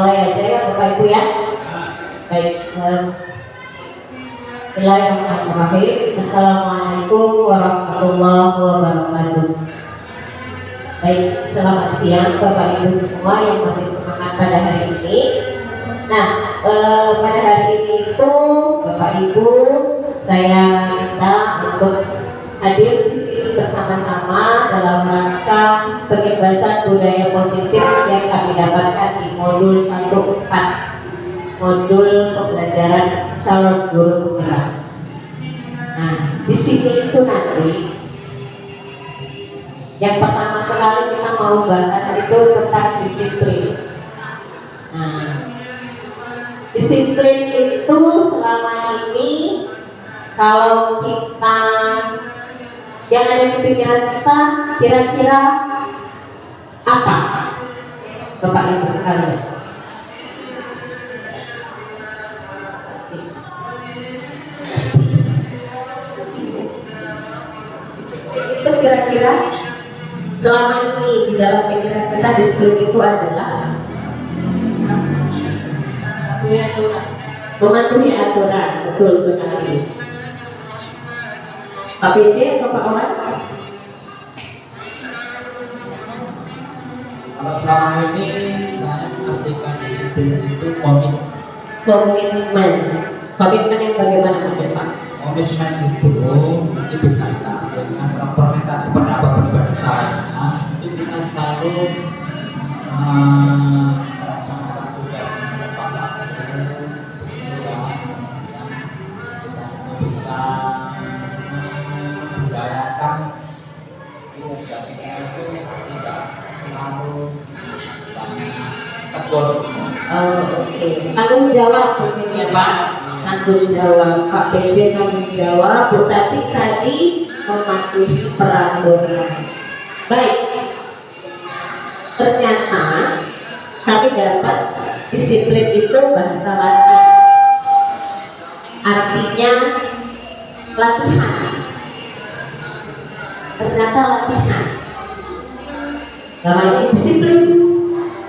mulai aja ya Bapak Ibu ya. Baik. Bismillahirrahmanirrahim. Assalamualaikum warahmatullahi wabarakatuh. Baik, selamat siang Bapak Ibu semua yang masih semangat pada hari ini. Nah, pada hari ini itu Bapak Ibu saya minta untuk hadir di sini bersama-sama dalam rangka pengembasan budaya positif yang kami dapatkan di modul 14, modul pembelajaran calon guru penggerak. Nah, di sini itu nanti yang pertama sekali kita mau bahas itu tentang disiplin. Nah, disiplin itu selama ini kalau kita yang ada di pikiran kita kira-kira apa, Bapak Ibu sekalian? Itu kira-kira selama ini di dalam pikiran kita disiplin itu adalah mematuhi aturan, betul sekali. Pak PJ atau Pak Oman? Kalau selama ini saya mengartikan disiplin itu komitmen. Komitmen yang bagaimana mungkin Pak? Komitmen itu bisa kita artikan dalam permintaan pendapat pribadi saya. Itu kita selalu melaksanakan tugas dengan tepat waktu, kita itu bisa membudayakan kinerja kita itu tidak selalu banyak tegur. Oke. Tanggung jawab mungkin ya Pak. Tanggung jawab Pak PJ, tanggung jawab Bu Tati tadi mematuhi peraturan. Baik. Ternyata kami dapat disiplin itu bahasa Latin. Artinya latihan. Ternyata latihan. Namanya disiplin.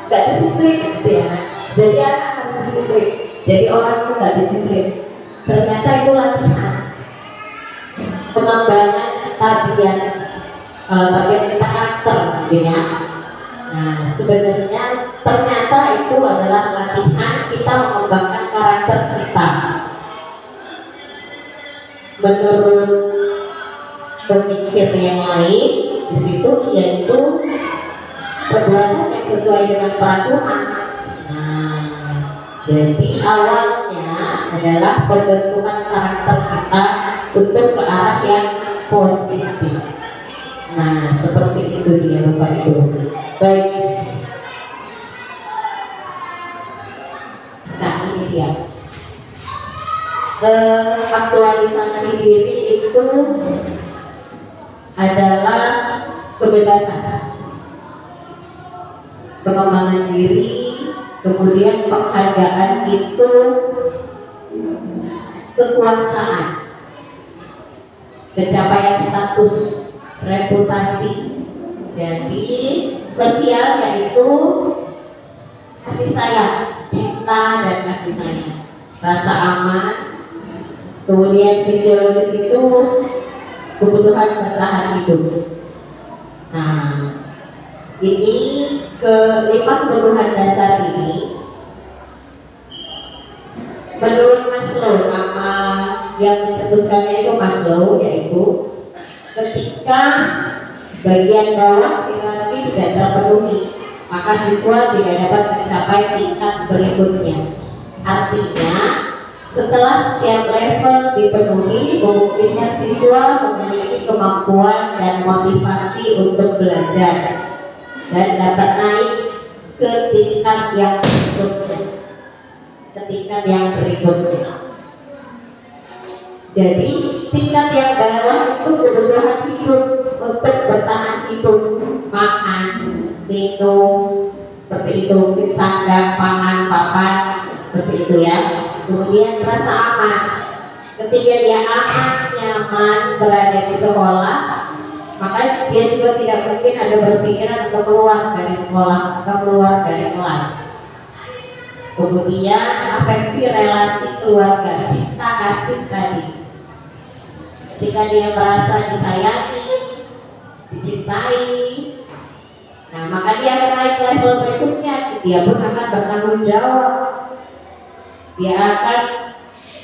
Gak disiplin gitu ya. Jadi anak harus disiplin. Jadi orang tuh gak disiplin. Ternyata itu latihan. Pengembangan tabiat. Tabiat kita karakter gitu ya. Nah, sebenarnya ternyata itu adalah latihan kita mengembangkan karakter kita. Menurut pemikir yang lain di situ yaitu perbuatan yang sesuai dengan peraturan. Nah, jadi awalnya adalah pembentukan karakter kita untuk ke arah yang positif. Nah, seperti itu dia Bapak Ibu. Baik. Nah, ini dia. Aktualisasi diri itu adalah kebebasan, pengembangan diri, kemudian penghargaan itu kekuasaan, pencapaian status, reputasi. Jadi sosial yaitu kasih sayang, cinta dan kasih sayang, rasa aman. Kemudian fisiologis itu kebutuhan bertahan hidup. Nah, ini kelima kebutuhan dasar ini menurut Maslow, nama yang dicetuskannya itu Maslow, yaitu ketika bagian bawah hierarki tidak terpenuhi, maka siswa tidak dapat mencapai tingkat berikutnya. Artinya setelah setiap level dipenuhi, memungkinkan siswa memiliki kemampuan dan motivasi untuk belajar dan dapat naik ke tingkat yang berikutnya. Jadi tingkat yang bawah itu kebutuhan hidup untuk bertahan hidup, makan, minum, seperti itu, mungkin sandang, pangan, papan, seperti itu ya. Kemudian rasa aman. Ketika dia aman, nyaman, berada di sekolah, maka dia juga tidak mungkin ada berpikiran untuk keluar dari sekolah atau keluar dari kelas. kemudian afeksi relasi keluarga, cinta kasih tadi. Ketika dia merasa disayangi, dicintai, nah maka dia akan naik level berikutnya. Dia pun akan bertanggung jawab, dia akan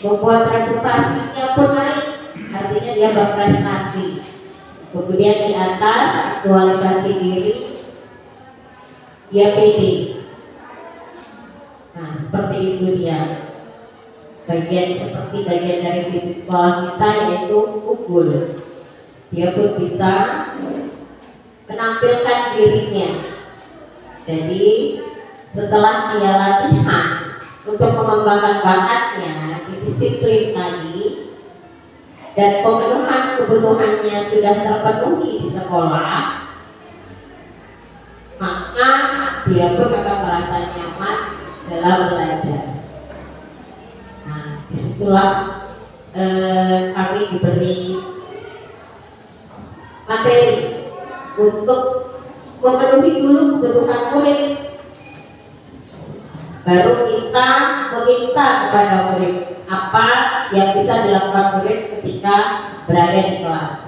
membuat reputasinya pun naik, artinya dia berprestasi. Kemudian di atas aktualisasi diri, dia pede. Nah seperti itu dia seperti bagian dari visi sekolah kita, yaitu ukul. Dia pun bisa menampilkan dirinya. Jadi setelah dia latihan untuk mengembangkan bakatnya di disiplin tadi, dan pemenuhan kebutuhannya sudah terpenuhi di sekolah, maka dia pun akan merasa nyaman dalam belajar. Nah, disitulah kami diberi materi untuk memenuhi dulu kebutuhan murid, baru kita meminta kepada murid apa yang bisa dilakukan murid ketika berada di kelas.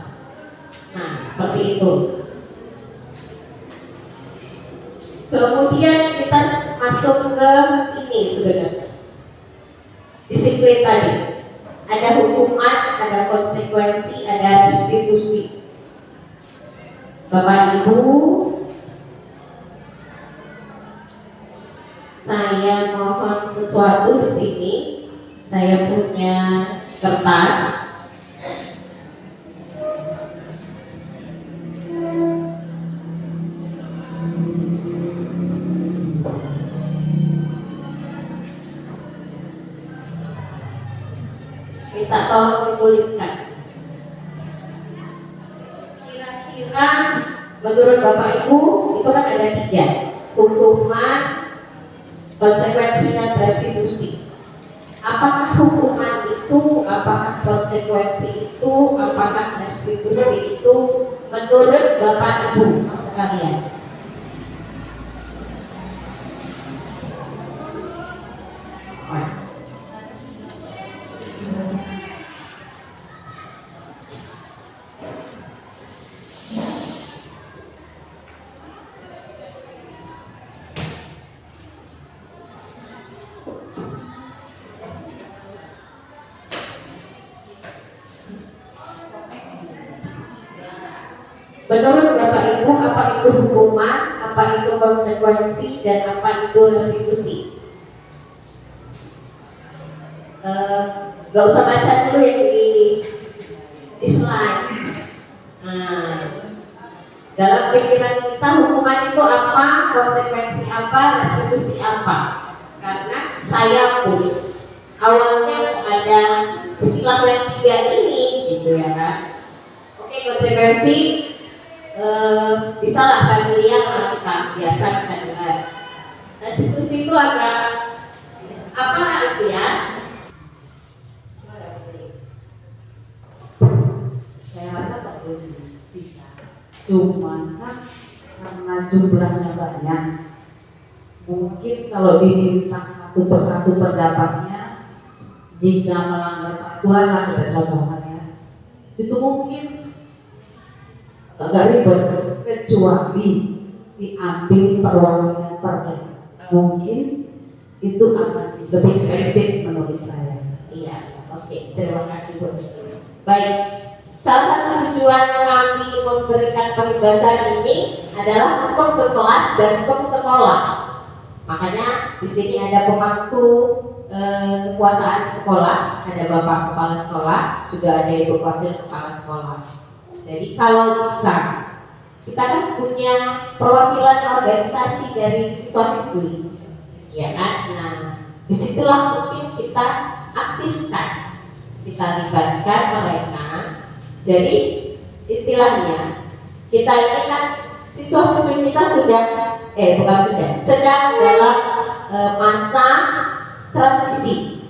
Nah, seperti itu. Kemudian kita masuk ke ini sebenarnya, disiplin tadi. Ada hukuman, ada konsekuensi, ada restitusi. Bapak Ibu, saya mohon sesuatu di sini. Saya punya kertas. Minta tolong dituliskan. Kira-kira menurut Bapak Ibu itu kan ada 3, hukuman, konsekuensi, dan restitusi. Apakah hukuman itu, apakah konsekuensi itu, apakah restitusi itu menurut Bapak Ibu sekalian? Menurut Bapak Ibu, apa itu hukuman, apa itu konsekuensi, dan apa itu restitusi? Gak usah baca dulu yang di slide. Nah, dalam pikiran kita hukuman itu apa, konsekuensi apa, restitusi apa? Karena saya pun awalnya ada istilah yang 3 ini, gitu ya kan? Oke, konsekuensi bisa lah familiar lah, kita biasa kita dengar. Restitusi itu agak apa itu ya? Saya rasa bagus, bisa. Cuman kan karena jumlahnya banyak, mungkin kalau diminta satu persatu pendapatnya, jika melanggar peraturan lah kita contohkan ya, itu mungkin agak ribet, kecuali diambil perwakilan perkelas, mungkin itu akan lebih efektif menurut saya. Iya, oke, terima kasih Bu. Baik, salah satu tujuan kami memberikan pembebasan ini adalah untuk ke kelas dan untuk sekolah. Makanya di sini ada pemangku kekuasaan sekolah, ada Bapak Kepala Sekolah, juga ada Ibu Wakil Kepala Sekolah. Jadi kalau bisa, kita kan punya perwakilan organisasi dari siswa-siswi, ya kan? Nah, disitulah mungkin kita aktifkan, kita libatkan mereka. Jadi istilahnya kita ini kan siswa-siswi kita sedang dalam masa transisi.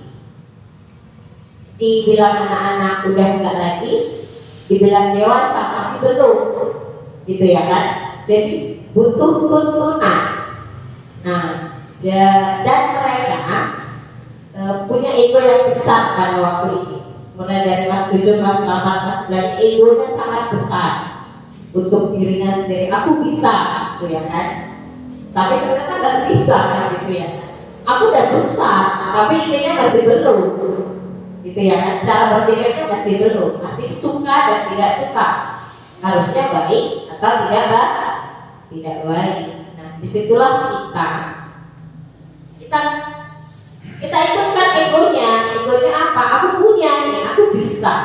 Dibilang anak-anak udah enggak lagi, dibilang dewasa masih belum, gitu ya kan? Jadi butuh tuntunan. Nah, Dan mereka punya ego yang besar pada waktu itu. Mulai dari kelas 7, kelas 8, kelas 9, egonya sangat besar untuk dirinya sendiri. Aku bisa, gitu ya kan? Tapi ternyata nggak bisa, kan, gitu ya. Aku udah besar, tapi intinya masih belum, gitu ya kan? Cara berpikirnya masih belum, masih suka dan tidak suka. Harusnya baik atau tidak baik. Nah, disitulah kita ikutkan egonya apa? Aku punya nih, aku bisa.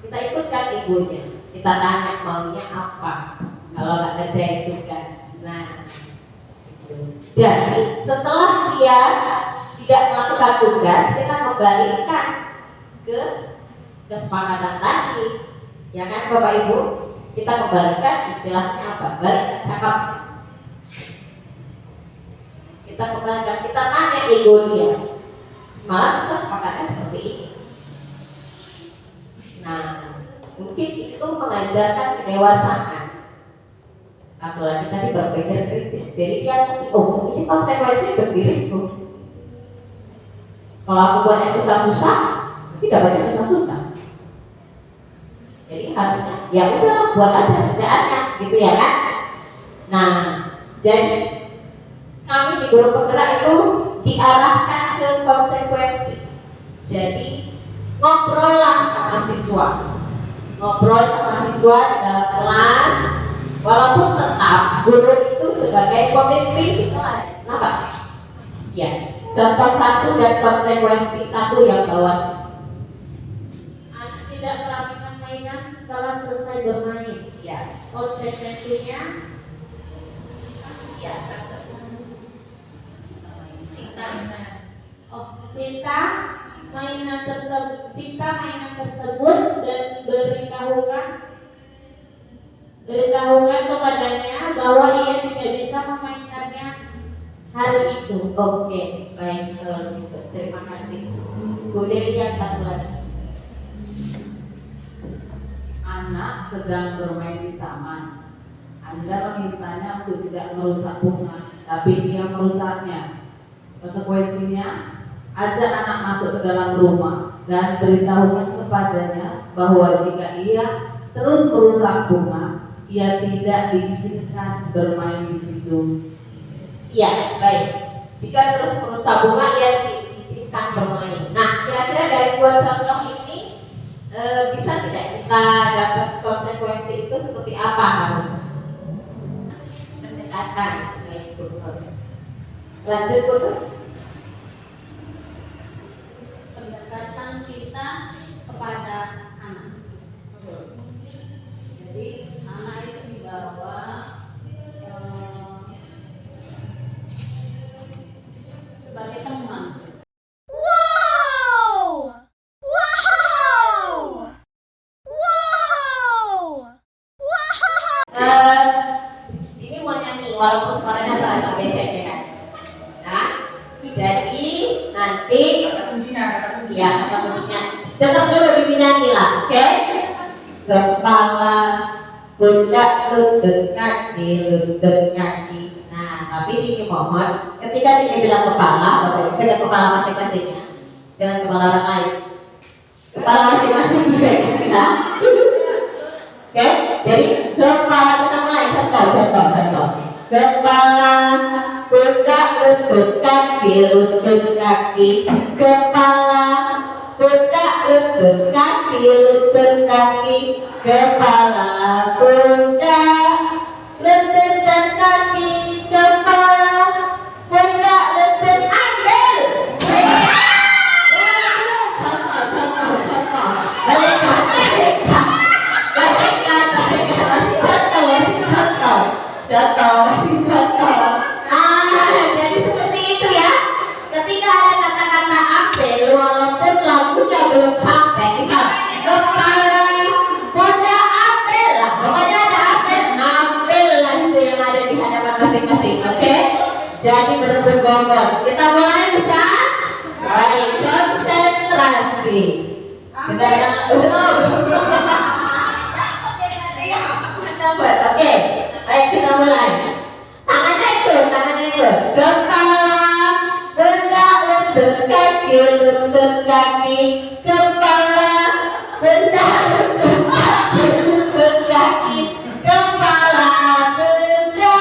Kita ikutkan egonya. Kita tanya maunya apa? Kalau nggak kerjain tugas. Nah, gitu. Jadi setelah dia tidak melakukan tugas, kita kembalikan ke kesepakatan tadi, ya kan Bapak Ibu? Kita kembalikan istilahnya apa? Balik cakap. Kita kembalikan, kita tanya ego dia. Semalam kita sepakatnya seperti ini. Nah, mungkin itu mengajarkan kedewasaan. Satu lagi tadi berpikir kritis. Jadi dia ngerti, oh ini konsekuensi buat diriku. Kalau aku buatnya susah-susah, nanti dapatnya susah-susah. Jadi harusnya ya udah buat aja kerjaannya, gitu ya kan? Nah, jadi kami di guru penggerak itu diarahkan ke konsekuensi. Jadi ngobrollah sama siswa, ngobrol sama siswa dalam kelas, walaupun tetap guru itu sebagai pemimpin di kelas. Kenapa? Ya, contoh satu dan konsekuensi satu yang bawah. Tidak melakukan mainan setelah selesai bermain. Ya, Konsekuensinya ya Sinta mainan tersebut dan beritahukan kepadanya bahwa ia tidak bisa memainkannya hari itu. Oke, baik, terima kasih. Bu Delia satu lagi. Anak sedang bermain di taman. Anda memintanya untuk tidak merusak bunga, tapi dia merusaknya. Konsekuensinya, ajak anak masuk ke dalam rumah dan beritahukan kepadanya bahwa jika ia terus merusak bunga, ia tidak diizinkan bermain di situ. Iya, baik. Jika terus merusak bunga, ia diizinkan bermain. Nah, kira-kira dari dua contoh ini bisa tidak kita dapat konsekuensi itu seperti apa harusnya? Pendekatan, baik Bu. Lanjut Bu. Pendekatan kita kepada anak. Jadi anak itu dibawa sebagai teman. Ini mau nyanyi walaupun suaranya salah becek ya kan. Nah, jadi nanti ya kata kuncinya. Dengar dulu Bibi nyanyi lah, oke? Kepala, pundak, lutut kaki. Nah, tapi Bibi mohon ketika Bibi bilang kepala, Bapak Ibu pegang kepala masing-masingnya, jangan kepala orang lain. Kepala masing-masing dipegang ya. Oke, jadi kepala kita mulai contoh. Kepala, pundak, lutut kaki. Kepala, pundak, lutut kaki. Kepala, pundak, lutut dan kaki. Kepala, pundak, lutut, ambil. Contoh. Balikkan. Masih contoh. Jadi seperti itu ya. Ketika ada kata-kata ambil, walaupun lagunya belum sampai, misal kepala, pundak, ambil lah. Pokoknya ada ambil lah itu yang ada di hadapan masing-masing. Oke? Jadi benar-benar bobot. Kita mulai bisa? Baik, konsentrasi. Oke, baik kita mulai. Tangannya itu. Kepala, lutut kaki, kepala, benda, lutut kaki, kepala, benda,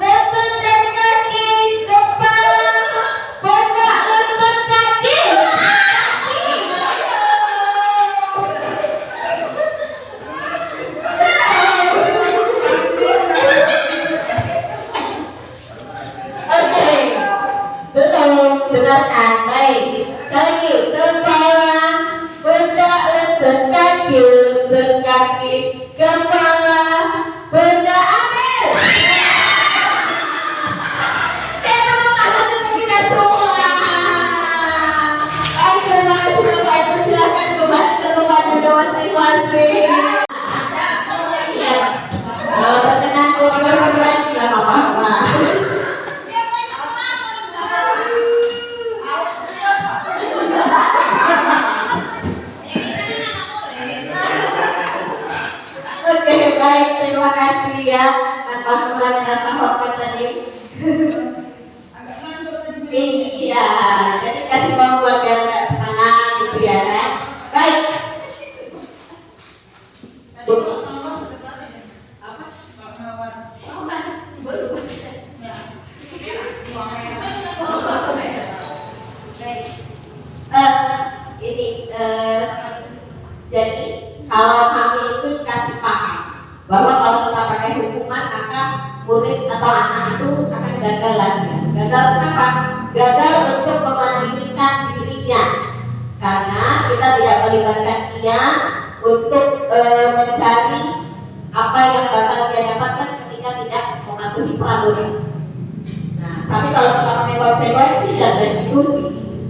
lutut dan kaki, kepala, benda, lutut kaki, Oke, belum dengarkan, baik. Lagi kepala, benda, lutut kaki, kepala, benda, ambil. Tepuk tangan untuk kita semua. Baik, terima kasih Bapak Ibu, silakan kembali ke tempat duduk masing-masing. Ya, kalau berkenan keluar berbagi nggak apa-apa. Oke, baik, terima kasih ya atas kurangnya rasa hormat tadi. Iya, jadi kasih bantuan biar nggak mana gitu ya kan. Baik. Jadi kalau kami itu kasih paham bahwa kalau kita pakai hukuman maka murid atau anak itu akan gagal lagi. Gagal kenapa? Gagal untuk memandirikan dirinya karena kita tidak melibatkan dia untuk mencari apa yang bakal dia dapatkan ketika tidak mematuhi peraturan. Nah, tapi kalau kita pakai konsekuensi dan restitusi,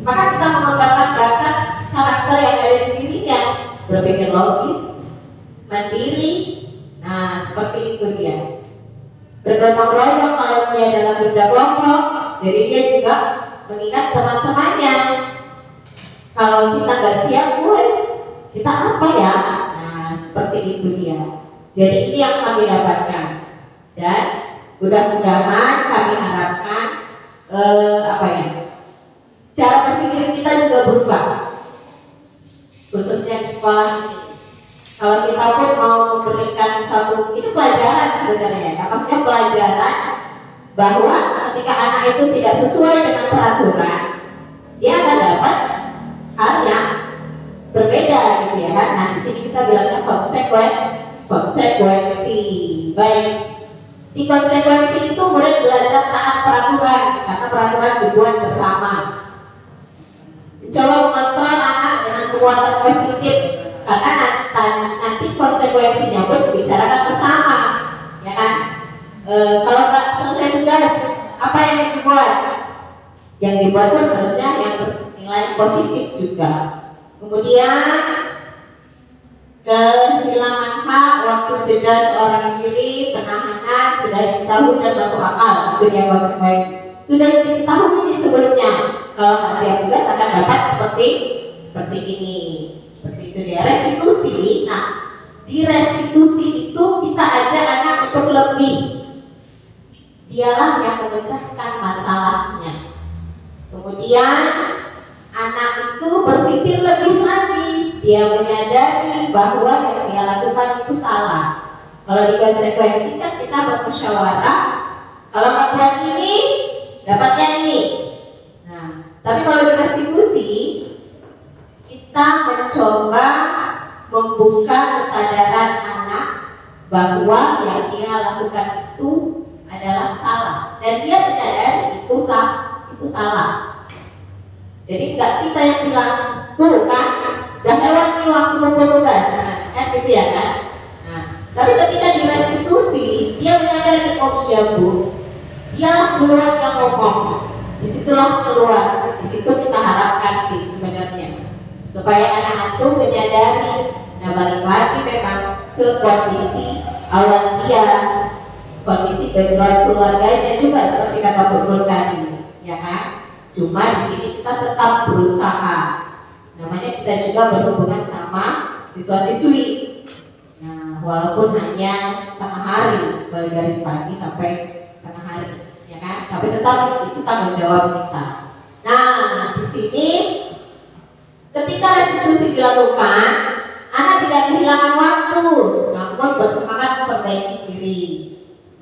maka kita mengembangkan bakat karakter yang ada di dirinya, berpikir logis, mandiri. Nah, seperti itu dia. Bergotong royong kalau dia dalam kerja kelompok, jadi dia juga mengingat teman-temannya. Kalau kita nggak siap, kita apa ya? Nah, seperti itu dia. Jadi ini yang kami dapatkan dan mudah-mudahan kami harapkan cara berpikir kita juga berubah, khususnya di sekolah ini. Kalau kita pun mau memberikan satu, ini pelajaran sebenarnya ya, maksudnya pelajaran bahwa ketika anak itu tidak sesuai dengan peraturan, dia akan dapat hal yang berbeda gitu ya kan. Nah, di sini kita bilangnya konsekuensi. Baik, di konsekuensi itu murid belajar taat peraturan karena peraturan dibuat bersama. Mencoba mengontrol anak dengan kekuatan positif karena nanti konsekuensinya pun dibicarakan bersama, ya kan? Kalau nggak selesai tugas, apa yang dibuat? Yang dibuat pun harusnya yang bernilai positif juga. Kemudian kehilangan hak, waktu jeda seorang diri, penahanan sudah diketahui dan masuk akal, itu dia konsekuensi. Sudah diketahui sebelumnya, kalau nggak siap tugas akan dapat seperti ini. Seperti itu dia. Restitusi. Nah, di restitusi itu kita ajak anak untuk lebih. Dialah yang memecahkan masalahnya. Kemudian anak itu berpikir lebih lagi. Dia menyadari bahwa yang dia lakukan itu salah. Kalau dikonsekuensikan kita bermusyawarah. Kalau nggak buat ini, dapatnya ini. Nah, tapi kalau di restitusi kita mencoba membuka kesadaran anak bahwa yang dia lakukan itu adalah salah dan dia menyadari itu salah. Jadi enggak kita yang bilang tuh kan udah lewat nih waktu kumpul tugas, kan gitu ya kan. Nah, tapi ketika di restitusi dia menyadari oh iya bu, dia keluar yang ngomong, disitulah keluar, disitu kita harapkan sih sebenarnya supaya anak itu menyadari. Nah, balik lagi memang ke kondisi awal dia, kondisi background keluarganya juga seperti kata Bu Mul tadi, ya kan? Cuma di sini kita tetap berusaha. Namanya kita juga berhubungan sama siswa-siswi. Nah, walaupun hanya setengah hari, mulai dari pagi sampai setengah hari, ya kan? Tapi tetap itu tanggung jawab kita. Nah, sini ketika restitusi dilakukan, anak tidak kehilangan waktu, namun bersemangat memperbaiki diri.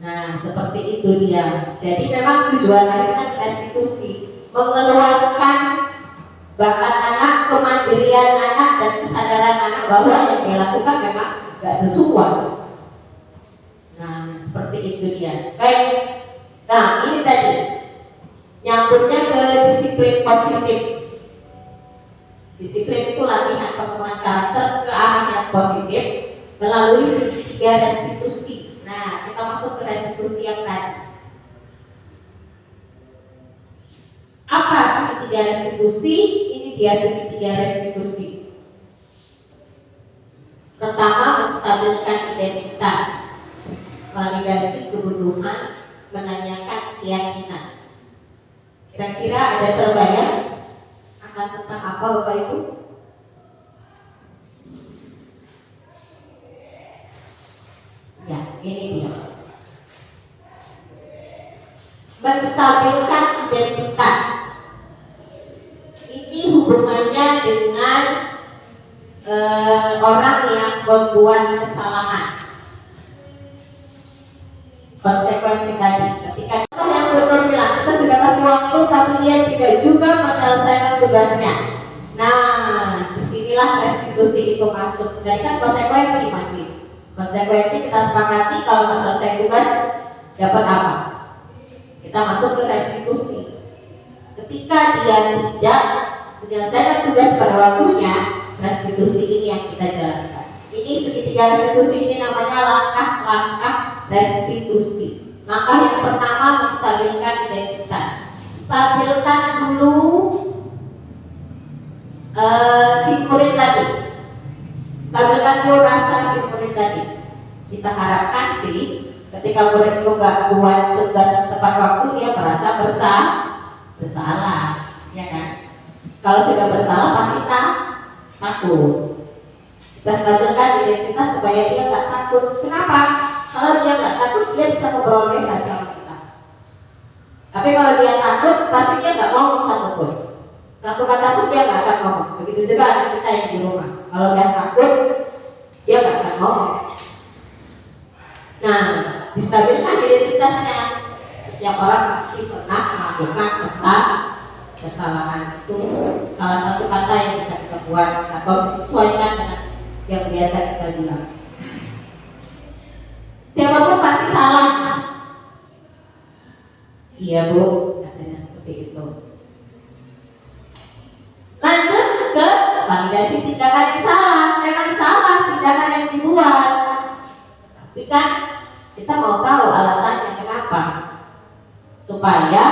Nah, seperti itu dia. Jadi memang tujuan akhirnya restitusi, mengeluarkan bakat anak, kemandirian anak, dan kesadaran anak bahwa yang dia lakukan memang gak sesuai. Nah, seperti itu dia. Baik. Nah, ini tadi nyambungnya ke disiplin positif. Disiplin itu latihan pengembangan karakter ke arah yang positif melalui segitiga restitusi. Nah, kita masuk ke restitusi yang tadi. Apa segitiga restitusi? Ini dia segitiga restitusi. Pertama, menstabilkan identitas, validasi kebutuhan, menanyakan keyakinan. Kira-kira ada terbayang akan tentang apa Bapak Ibu? Ya, ini dia. Menstabilkan identitas. Ini hubungannya dengan orang yang membuat kesalahan. Konsekuensi tadi, ketika yang betul bilang kita sudah kasih waktu tapi dia tidak juga menyelesaikan tugasnya. Nah, disinilah restitusi itu masuk. Jadi kan konsekuensi masih. Konsekuensi kita sepakati kalau nggak selesai tugas dapat apa? Kita masuk ke restitusi. Ketika dia tidak menyelesaikan tugas pada waktunya, restitusi ini yang kita jalankan. Ini segitiga restitusi ini namanya langkah-langkah restitusi. Langkah yang pertama, menstabilkan identitas. Stabilkan dulu si murid tadi. Stabilkan dulu rasa si murid tadi. Kita harapkan sih ketika murid itu nggak buat tugas tepat waktu, dia merasa bersalah, ya kan? Kalau sudah bersalah pasti takut. Kita stabilkan identitas supaya dia nggak takut. Kenapa? Kalau dia nggak takut, dia bisa ngobrol bebas sama kita. Tapi kalau dia takut, pasti dia nggak ngomong satupun. Satu kata pun dia nggak akan ngomong. Begitu juga anak kita yang di rumah. Kalau dia takut, dia nggak akan ngomong. Nah, distabilkan identitasnya. Setiap orang pasti pernah melakukan kesalahan. Itu salah satu kata yang bisa kita buat atau disesuaikan dengan yang biasa kita bilang. Siapapun pasti salah. Iya Bu, katanya seperti itu. Lanjut ke validasi tindakan yang salah. Memang salah tindakan yang dibuat. Tapi kan kita mau tahu alasannya kenapa. Supaya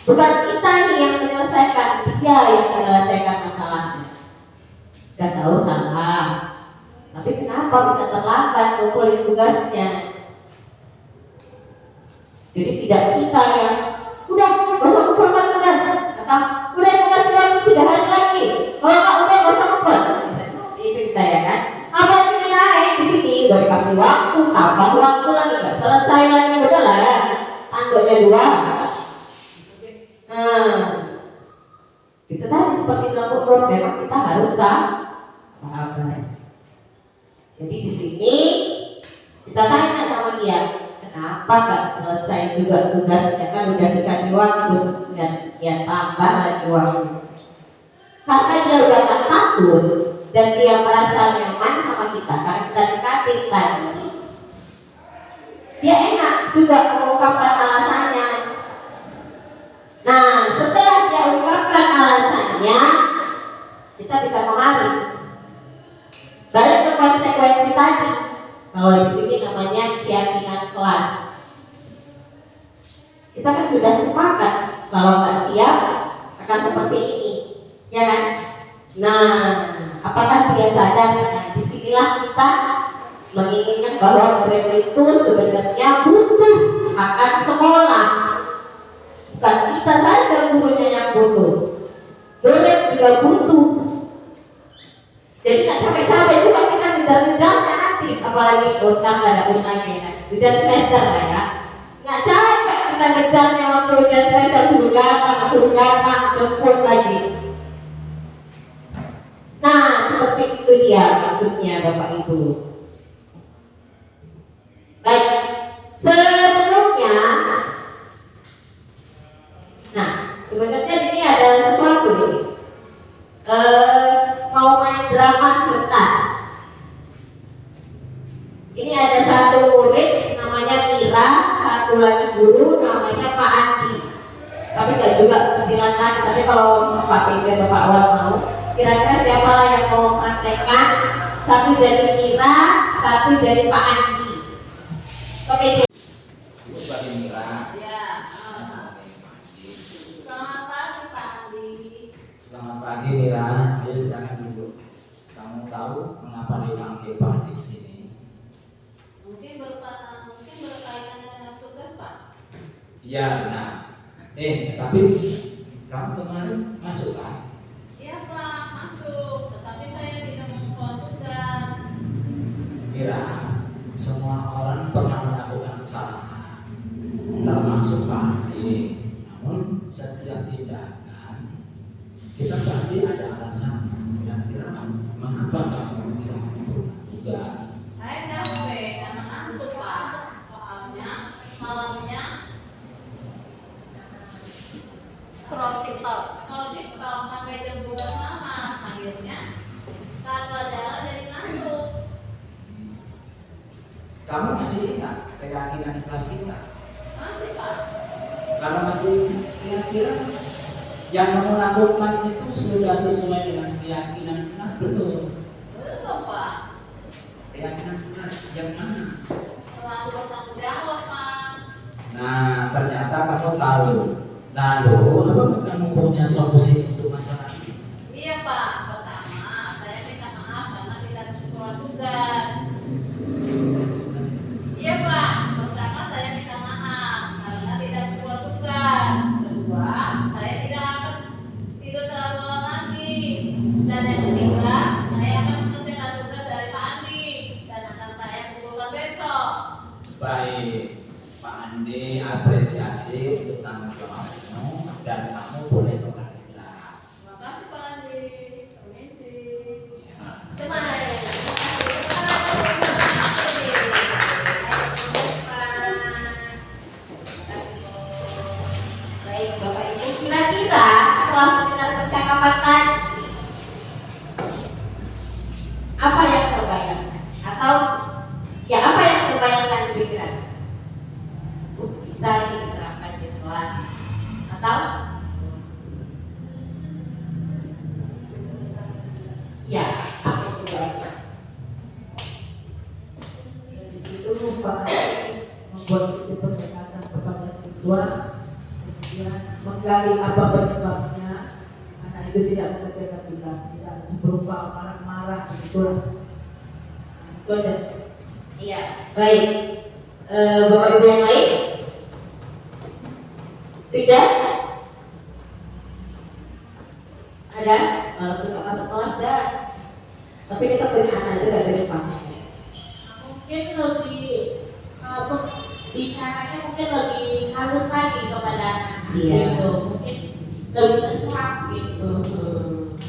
bukan kita nih yang menyelesaikan, dia yang menyelesaikan masalahnya. Gak tahu salah. Tapi kenapa bisa terlambat ngumpulin tugasnya? Jadi tidak kita yang udah gak usah kumpulkan tugas, atau udah tugas waktu 3 hari lagi. Kalau nggak udah gak usah kumpul. Itu kita ya kan? Apa yang naik di sini udah dikasih waktu, tambah waktu lagi nggak selesai lagi, udahlah ya. Tanduknya 2. Itu tadi seperti lampu nur, memang kita harus sabar. Jadi di sini kita tanya sama dia, kenapa nggak selesai juga tugasnya, kan udah dikasih waktu dan sekian, tambah lagi waktu. Karena dia udah gak takut dan dia merasa nyaman sama kita karena kita dekatin tadi, dia enak juga mengungkapkan alasannya. Nah, setelah dia ungkapkan alasannya, kita bisa mengalir. Balik ke konsekuensi tadi. Kalau di sini namanya keyakinan kelas. Kita kan sudah sepakat kalau nggak siap akan seperti ini, ya kan? Nah, apakah dia sadar? Nah, disinilah kita menginginkan bahwa murid itu sebenarnya butuh akan sekolah. Bukan kita saja gurunya yang butuh, murid juga butuh. Jadi nggak capek-capek juga kita ngejar-ngejarnya nanti, apalagi kalau sekarang nggak ada ujian lagi, ujian semester lah ya, nggak capek kita ngejarnya waktunya, saya suruh datang, jemput lagi. Nah, seperti itu dia maksudnya Bapak Ibu. Baik, sebelumnya, nah sebenarnya ini ada sesuatu ini. Mau main drama sebentar. Ini ada satu murid namanya Mira, satu lagi guru namanya Pak Andi. Tapi nggak juga silakan. Tapi kalau Pak Peter atau Pak Wan mau, kira-kira siapa lah yang mau praktekkan? Satu jadi Mira, satu jadi Pak Andi. Oke. Ibu sebagai Mira. Ya. Saya sebagai Pak Andi. Selamat pagi Pak Andi. Selamat pagi Mira. Ayo silakan duduk. Kamu tahu mengapa dipanggil Pak Andi di sini? Mungkin berkaitan dengan tugas Pak. Iya benar. Tapi kamu kemarin masuk kan? Iya Pak, masuk. Tetapi saya tidak membuat tugas. Mira, semua orang pernah melakukan kesalahan, termasuk Pak Andi. Namun setiap tindakan kita pasti ada alasan. Kira-kira mengapa kamu tidak melakukan tugas? Saya capek karena ngantuk Pak. Soalnya malamnya scroll TikTok sampai jam 12 malam. Akhirnya saat pelajaran jadi ngantuk. Kamu masih ingat keyakinan kelas kita? Masih Pak. Kalau masih kira-kira yang kamu lakukan itu sudah sesuai dengan keyakinan kelas belum? Belum Pak. Keyakinan kelas yang mana? Terlalu bertanggung jawab Pak. Nah, ternyata kamu tahu. Lalu, apa kamu punya solusi untuk masalah ini? Iya Pak. Pertama, saya minta maaf karena tidak sesuai tugas. Iya Pak. Pertama, saya minta maaf karena tidak sesuai tugas. Kedua, saya tidak akan tidur terlalu malam lagi. Dan yang ketiga, saya akan mengerjakan tugas dari Pak Andi dan akan saya kumpulkan besok. Baik, Pak Andi apresiasi untuk tanggung jawabmu dan kamu boleh kembali istirahat. Terima kasih Pak Andi. Permisi. Ya. Baik Bapak Ibu, kira-kira setelah mendengar percakapan tadi, apa yang terbayangkan? Atau ya apa yang terbayangkan di pikiran? Bisa diterapkan di kelas atau ya apa juga? Di situ Pak Andi membuat sistem pendekatan kepada siswa, kemudian menggali apa penyebabnya anak itu tidak mengerjakan tugas, tidak berupa marah-marah begitulah. Itu aja. Iya, baik. Bapak Ibu yang lain? Tidak? Ada? Walaupun nggak masuk kelas dah. Tapi kita punya anak juga dari depan. Mungkin lebih bicaranya mungkin lebih halus lagi kepada anak Iya. gitu, mungkin lebih mesra gitu.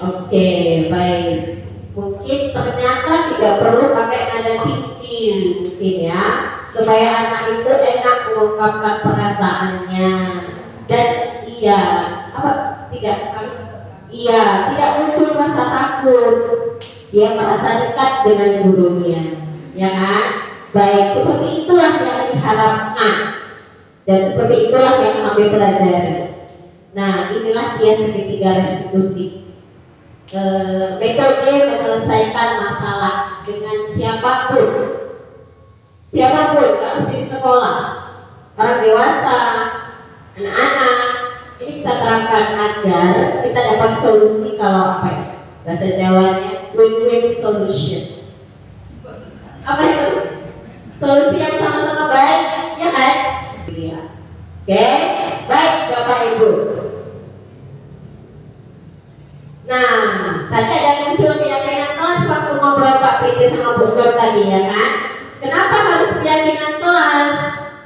Oke, baik. Mungkin ternyata tidak perlu pakai nada tinggi mungkin ya, supaya anak itu enak mengungkapkan perasaannya dan tidak muncul rasa takut, dia merasa dekat dengan gurunya, ya kan? Baik, seperti itulah yang diharapkan dan seperti itulah yang kami pelajari. Nah, inilah dia segitiga restitusi. Metode menyelesaikan masalah dengan siapapun, gak mesti di sekolah, orang dewasa, anak-anak. Ini kita terapkan agar kita dapat solusi, kalau apa ya bahasa Jawanya, win-win solution. Apa itu? Solusi yang sama-sama baik, ya kan? Iya. Oke, baik Bapak Ibu. Nah, tadi ada yang muncul keyakinan kelas waktu ngobrol Pak Piti sama Bu Nur tadi, ya kan? Kenapa harus keyakinan kelas?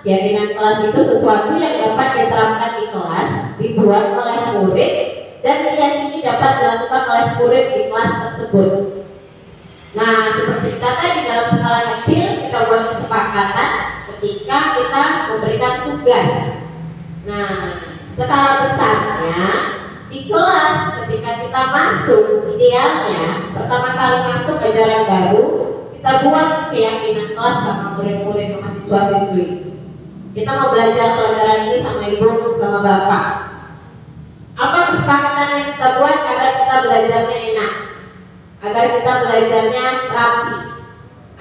keyakinan kelas itu sesuatu yang dapat diterapkan di kelas, dibuat oleh murid, dan diyakini dapat dilakukan oleh murid di kelas tersebut. Nah, seperti kita tadi dalam skala kecil kita buat kesepakatan ketika kita memberikan tugas. Nah, skala besarnya di kelas ketika kita masuk, idealnya pertama kali masuk ajaran baru kita buat keyakinan kelas sama murid-murid mahasiswa-siswi. Kita mau belajar pelajaran ini sama ibu, sama bapak. Apa kesepakatan yang kita buat agar kita belajarnya enak, agar kita belajarnya rapi,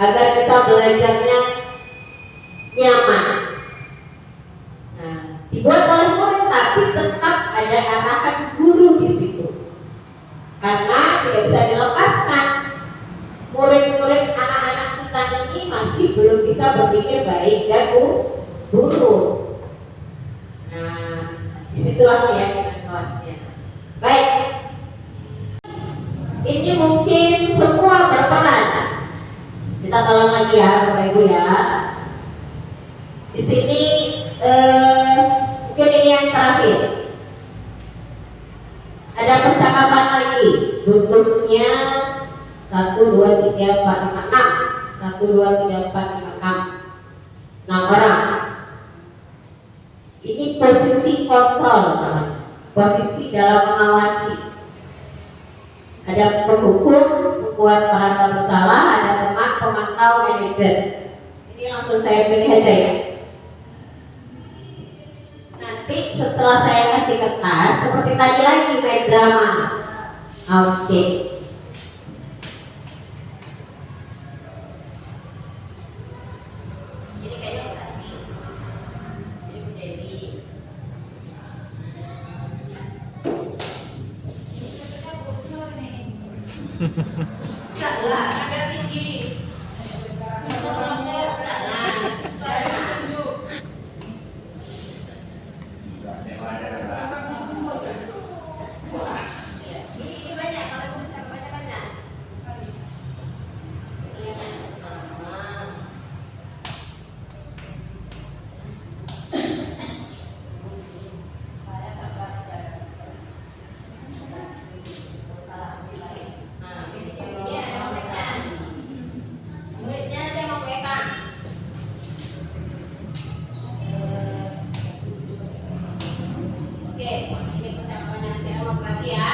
agar kita belajarnya nyaman. Nah, dibuat oleh murid tapi tetap ada arahan guru di situ. Karena tidak bisa dilepaskan. Murid-murid anak-anak kita ini masih belum bisa berpikir baik dan buruk. Nah, disitulah keyakinan kelasnya. Baik. Ini mungkin semua berperan. Kita tolong lagi ya Bapak Ibu ya. Di sini mungkin ini yang terakhir. Ada percakapan lagi. Bentuknya 1, 2, 3, 4, 5, 6. 1, 2, 3, 4, 5, 6. 6 orang. Ini posisi kontrol namanya. Posisi dalam mengawasi. Ada penghukum, membuat merasa bersalah, ada teman, pemantau, manajer. Ini langsung saya pilih aja ya. Nanti setelah saya kasih kertas, seperti tadi lagi main drama. Oke. Jadi kayaknya tadi. Jadi Bu Dewi. Enggak lah, agak tinggi. Ini banyak kalau mau baca-baca. Ini yang pertama. Saya kertas ini ada muridnya. Muridnya saya mau pegang. Oke, ini percakapannya nanti mau bagi ya.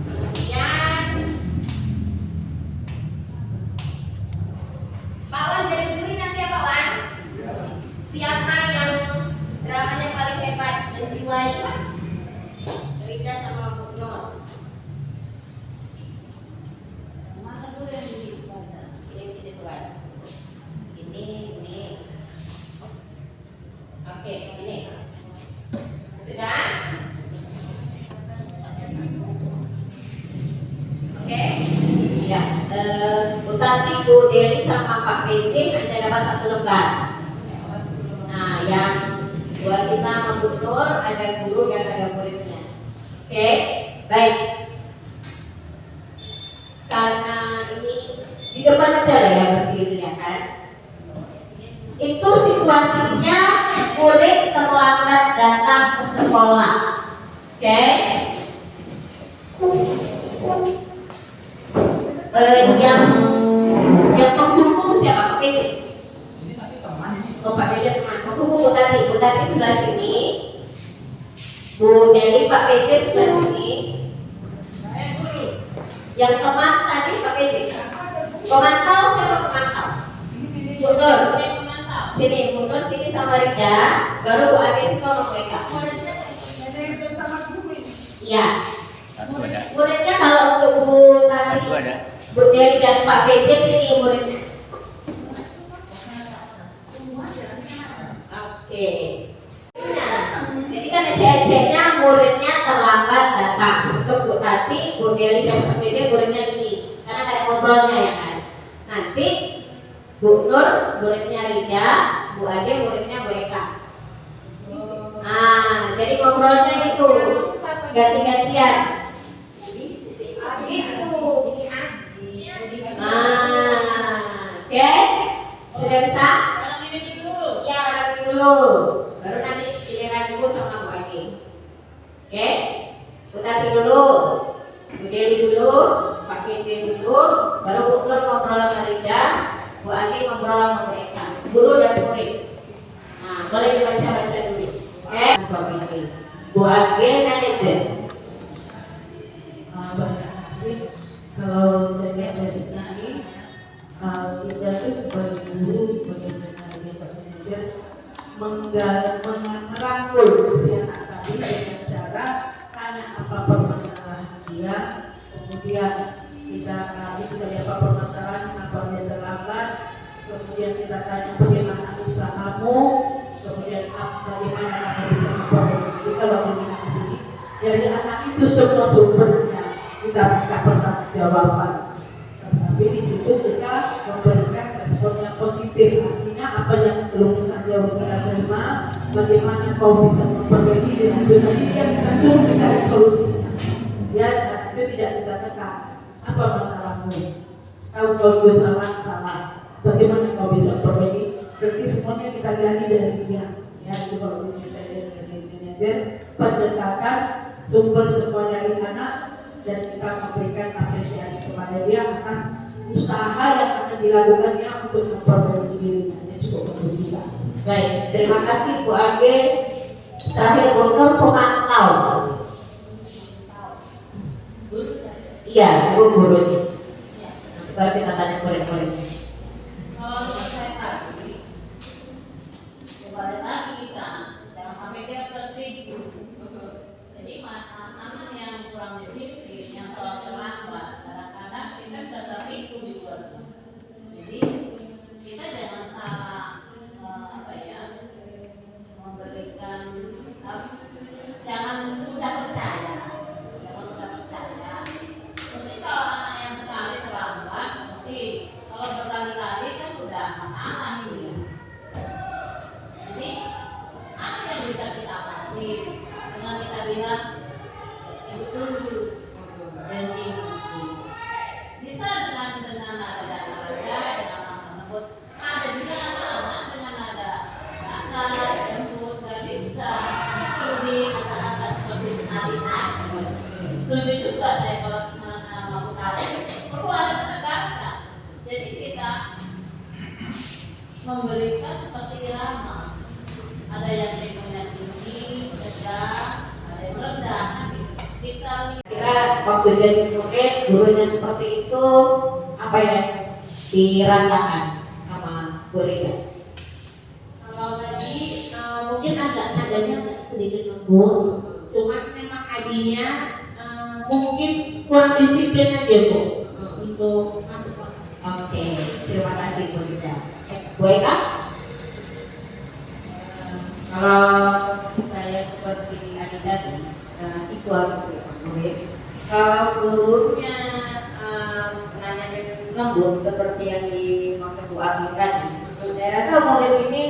Kemudian Pak Wan jadi juri nanti ya Pak Wan. Siapa yang dramanya paling hebat menjiwai? Rida sama Bu Nur. Mana dulu yang dibaca? Ini Tuhan. Ini. Oke, ini. Sudah? Oke. Ya, Bu Tati, Bu Deli sama Pak PJ hanya dapat 1 lembar. Nah, yang buat kita sama Bu Nur ada guru dan ada muridnya. Oke, baik. Karena ini di depan aja lah ya berdiri ya kan. Itu situasinya murid terlambat datang ke sekolah. Oke. Yang penghukum siapa? Pak PJ. Ini tadi teman ini. Oh, Pak PJ teman. Penghukum Bu Tati. Bu Tati sebelah sini. Bu Deli, Pak PJ sebelah sini. Yang teman tadi Pak PJ. Pemantau siapa pemantau? Bu Nur. Sini, Bu Nur sini sama Rida. Baru Bu Agnes sama Bu Eka. Iya. Muridnya kalau untuk Bu Tati, Bu Deli dan Pak PJ ini muridnya. Oke. Nah, jadi kan ecek-eceknya muridnya terlambat datang. Untuk Bu Tati, Bu Deli dan Pak PJ muridnya ini. Karena ada ngobrolnya ya kan. Nanti Bu Nur muridnya Rida, Bu Age muridnya Bu Eka. Nah, jadi ngobrolnya itu ganti-gantian. Gitu. Oke, sudah bisa? dulu, baru nanti giliran ibu sama Bu Agi. Oke, Bu Tati dulu, Bu Deli dulu, Pak KJ dulu, baru Bu Nur ngobrol sama Rida, Bu Agi ngobrol sama Bu Eka, guru dan murid. Nah, boleh dibaca-baca dulu. Oke, Pak KJ. Bu Agi manajer. Banyak kasih. Kalau saya lihat dari sini, kita tuh sebagai guru, sebagai manajer, merangkul usia anak tadi dengan cara tanya apa permasalahan dia, kemudian kita dari apa permasalahan, kenapa dia terlambat, kemudian kita tanya bagaimana usahamu, kemudian bagaimana kamu bisa memperbaiki. Jadi kalau dilihat di sini, dari anak itu semua sumbernya kita minta pertanggungjawaban. Tapi di situ kita memberikan respon yang positif, artinya apa yang belum bisa dia kita terima, bagaimana kau bisa memperbaiki dengan tadi yang kita suruh mencari solusinya. Ya, itu tidak kita tekan. Apa masalahmu? Kau itu salah. Bagaimana kau bisa memperbaiki? Berarti semuanya kita gali dari dia. Ya, itu kalau ini saya dari manajer, pendekatan sumber semua dari anak, dan kita memberikan apresiasi kepada dia atas usaha yang akan dilakukannya untuk memperbaiki dirinya. Dia cukup bagus juga. Baik, terima kasih Bu Age. Terakhir Bu Nur pemantau. Iya, Bu gurunya. Nanti baru kita tanya murid-murid. Kalau menurut saya tadi, kepada tadi kita jangan sampai dia tertidur. Jadi anak yang kurang disiplin, yang selalu terlambat, kadang-kadang kita bisa tertidur juga. Jadi kita jangan salah memberikan, jangan mudah percaya. Jadi kalau anak yang sekali terlambat, nanti kalau berkali-kali kan udah masalah ini ya. Jadi apa yang bisa kita kasih dengan kita bilang ibu dulu janji bisa dengan nada dengan lembut. Ada juga anak-anak dengan nada lembut nggak bisa lebih agak-agak seperti adik-adik. Setuju juga saya kalau mau tahu perlu ada ketegasan. Jadi kita memberikan seperti irama. Ada yang temponya tinggi, sedang, ada yang rendah. Nanti kita Kira waktu jadi murid gurunya seperti itu, apa yang dirasakan sama Bu Rida? Kalau tadi mungkin nadanya agak sedikit lembut, cuman memang adinya mungkin kurang disiplin aja Bu untuk masuk kelas. Oke, terima kasih Bu Rida. Bu Eka? Kalau saya seperti adik tadi, siswa murid, kalau gurunya menanyakan lembut seperti yang dimaksud Bu Agni tadi, saya rasa murid ini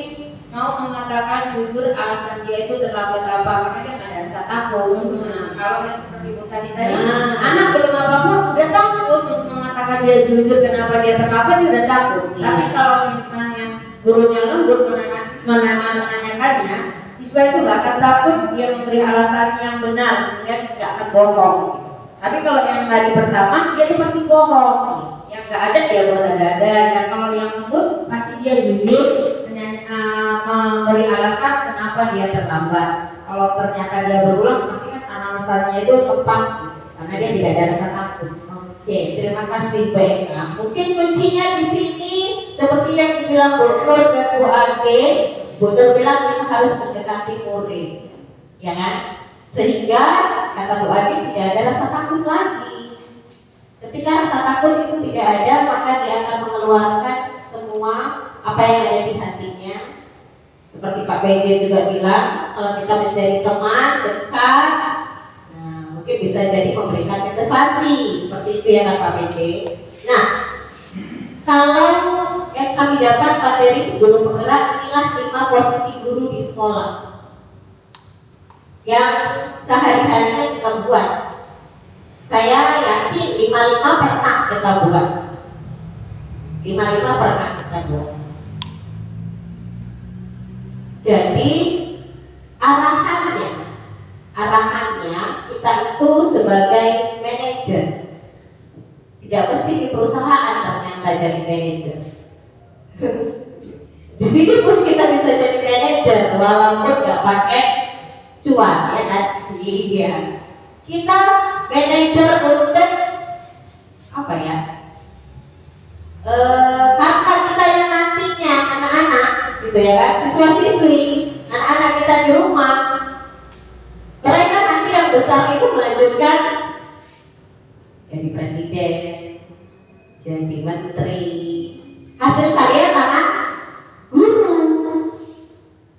mau mengatakan jujur alasan dia itu terlambat apa, karena dia nggak ada rasa takut. Nah, kalau yang seperti Bu tadi, anak belum apa-apa udah takut untuk mengatakan dia jujur kenapa dia terlambat, dia udah takut. Tapi kalau misalnya gurunya lembut menanyakannya, siswa itu nggak akan takut, dia memberi alasan yang benar, dia tidak akan bohong. Tapi kalau yang hari pertama, dia itu pasti bohong. Yang nggak ada dia buat ada. Yang kalau yang lembut, pasti dia jujur memberi alasan kenapa dia terlambat. Kalau ternyata dia berulang, pasti kan alasannya itu tepat, karena dia tidak ada rasa takut. Oke, terima kasih Bu Eka. Mungkin kuncinya di sini seperti yang dibilang Bu Nur dan Bu Age. Bu Nur bilang kita harus mendekati murid, ya kan? Sehingga kata Bu Age tidak ada rasa takut lagi. Ketika rasa takut itu tidak ada, maka dia akan mengeluarkan semua apa yang ada di hatinya. Seperti Pak PJ juga bilang, kalau kita menjadi teman dekat, mungkin bisa jadi memberikan motivasi seperti itu ya kan Pak PJ. Nah, kalau yang kami dapat materi guru penggerak, inilah 5 posisi guru di sekolah yang sehari-harinya kita buat. Saya yakin 55 pernah kita buat. 55 pernah kita buat. Jadi arahannya kita itu sebagai manajer. Tidak mesti di perusahaan ternyata jadi manajer. Di sini pun kita bisa jadi manajer walaupun nggak pakai cuan, ya kan? Iya. Kita manajer untuk apa ya? Kakak kita yang nantinya anak-anak, gitu ya kan? Siswa-siswi, anak-anak kita di rumah, mereka nanti yang besar itu melanjutkan jadi presiden, jadi menteri, hasil karya tangan guru.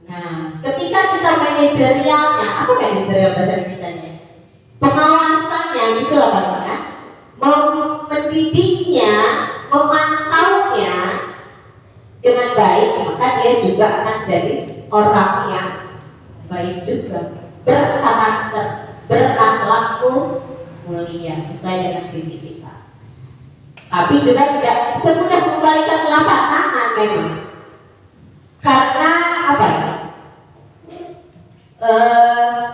Nah, ketika kita manajerialnya, apa manajerial bahasa Indonesia-nya? Pengawasannya, gitu loh Pak ya. Mendidiknya, memantaunya dengan baik, maka dia juga akan jadi orang yang baik juga, berkarakter, berakhlak mulia sesuai dengan visi kita. Tapi juga tidak semudah membalikan telapak tangan memang, karena apa ya?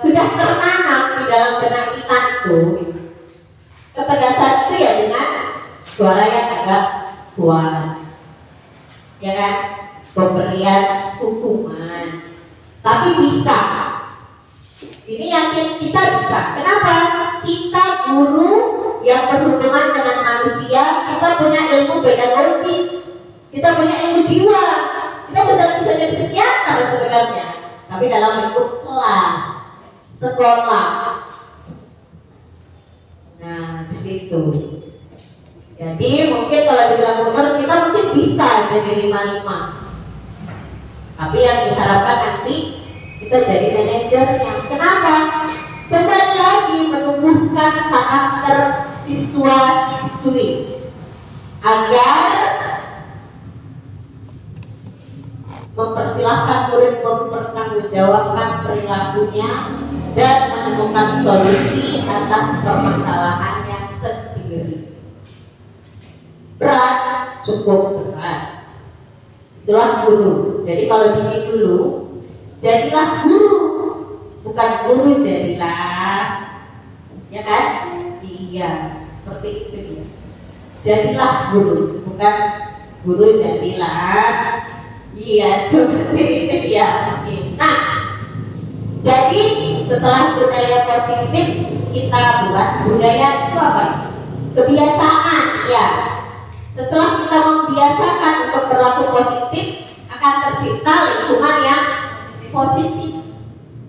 Sudah tertanam di dalam benak kita itu ketegasan itu ya dengan suara yang agak kuat, ya kan? Pemberian hukuman, tapi bisa. Ini yakin kita bisa. Kenapa? Kita guru yang berhubungan dengan manusia, kita punya ilmu pedagogi, kita punya ilmu jiwa, kita bisa jadi psikiater sebenarnya, tapi dalam bentuk kelas, sekolah. Nah, di situ. Jadi mungkin kalau dibilang umur kita mungkin bisa jadi 55. Tapi yang diharapkan nanti kita jadi manajernya. Kenapa? Kembali lagi menumbuhkan karakter siswa-siswi agar mempersilahkan murid mempertanggungjawabkan perilakunya dan menemukan solusi atas permasalahannya sendiri. Berat, cukup berat. Itulah guru. Jadi kalau gini dulu, jadilah guru, bukan guru jadilah, ya kan? Iya, seperti itu dia. Jadilah guru, bukan guru jadilah. Iya, seperti itu dia. Nah, jadi setelah budaya positif kita buat budaya itu apa? Kebiasaan, ya. Setelah kita membiasakan untuk berlaku positif, akan tercipta lingkungan yang positif.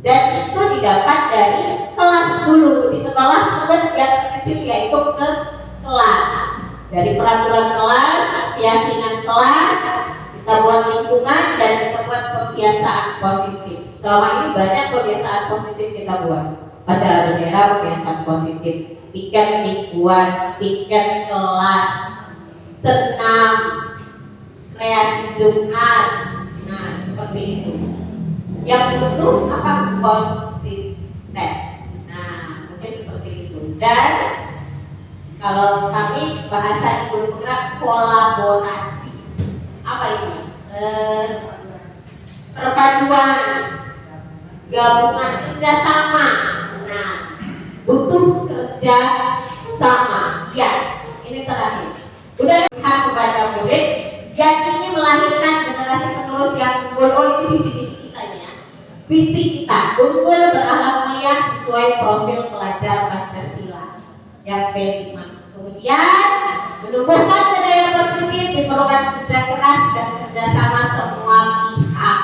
Dan itu didapat dari kelas dulu. Di sekolah sebut yang kecil yaitu ke kelas. Dari peraturan kelas, keyakinan kelas, kita buat lingkungan dan kita buat kebiasaan positif. Selama ini banyak kebiasaan positif kita buat. Acara bendera kebiasaan positif, piket mingguan, piket kelas, senam, kreasi Jumat. Nah, seperti itu. Yang butuh apa? Konsisten. Nah, mungkin seperti itu. Dan kalau kami bahasa ibu bergerak kolaborasi. Apa ini? Perpaduan, gabungan, kerjasama. Nah, butuh kerja sama. Ya, ini terakhir. Udah lihat kepada murid yang ingin melahirkan generasi penerus yang unggul. Oh, itu visi-visi kita ya. Visi kita unggul, berakhlak mulia sesuai profil pelajar Pancasila yang P5. Kemudian menumbuhkan budaya positif, diperlukan kerja keras dan kerjasama semua pihak,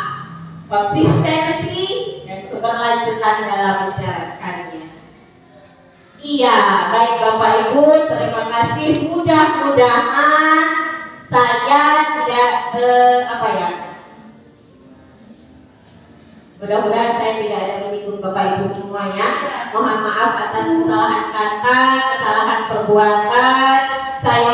konsistensi dan keberlanjutan dalam menjalankannya. Iya, baik Bapak Ibu, terima kasih. Mudah-mudahan saya tidak mudah-mudahan saya tidak ada menyinggung Bapak Ibu semuanya. Mohon maaf atas kesalahan kata, kesalahan perbuatan. Saya